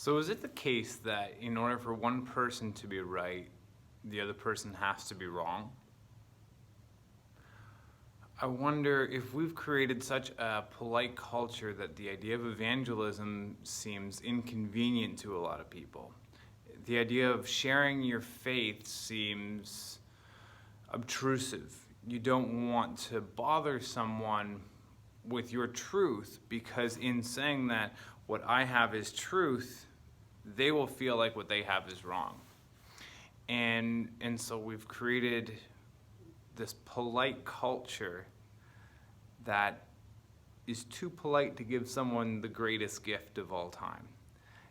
So is it the case that in order for one person to be right, the other person has to be wrong? I wonder if we've created such a polite culture that the idea of evangelism seems inconvenient to a lot of people. The idea of sharing your faith seems obtrusive. You don't want to bother someone with your truth because in saying that what I have is truth, they will feel like what they have is wrong. And so we've created this polite culture that is too polite to give someone the greatest gift of all time.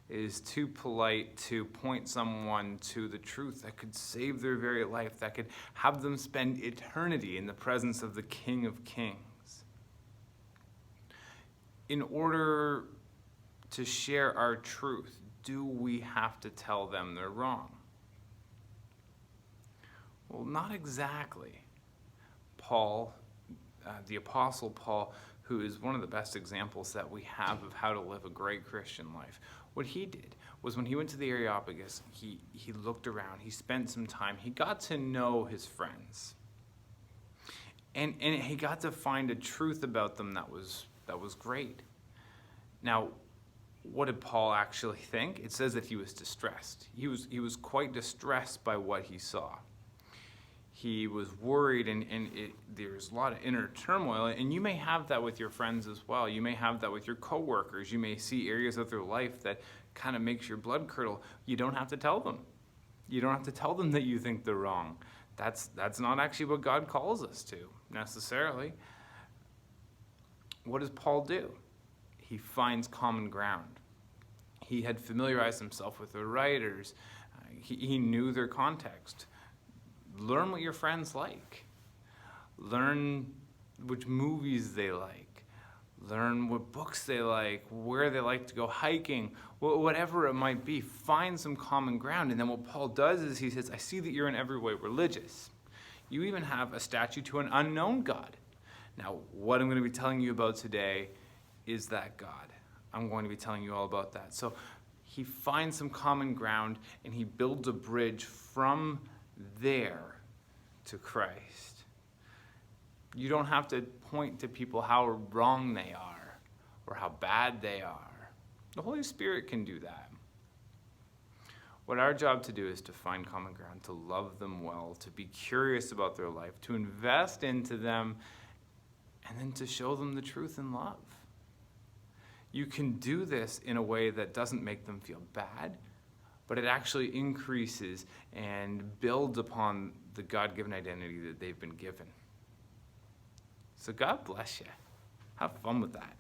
It is too polite to point someone to the truth that could save their very life, that could have them spend eternity in the presence of the King of Kings. In order to share our truth, do we have to tell them they're wrong? Well, not exactly. Paul, the Apostle Paul, who is one of the best examples that we have of how to live a great Christian life, what he did was when he went to the Areopagus, he looked around, he spent some time, he got to know his friends. And he got to find a truth about them that was great. Now, what did Paul actually think? It says that he was distressed. He was quite distressed by what he saw. He was worried, and there's a lot of inner turmoil, and you may have that with your friends as well. You may have that with your coworkers. You may see areas of their life that kind of makes your blood curdle. You don't have to tell them. You don't have to tell them that you think they're wrong. That's not actually what God calls us to, necessarily. What does Paul do? He finds common ground. He had familiarized himself with the writers. He knew their context. Learn what your friends like. Learn which movies they like. Learn what books they like, where they like to go hiking, whatever it might be. Find some common ground. And then what Paul does is he says, I see that you're in every way religious. You even have a statue to an unknown God. Now, what I'm going to be telling you about today is that God. I'm going to be telling you all about that. So he finds some common ground and he builds a bridge from there to Christ. You don't have to point to people how wrong they are or how bad they are. The Holy Spirit can do that. What our job to do is to find common ground, to love them well, to be curious about their life, to invest into them, and then to show them the truth in love. You can do this in a way that doesn't make them feel bad, but it actually increases and builds upon the God-given identity that they've been given. So God bless you. Have fun with that.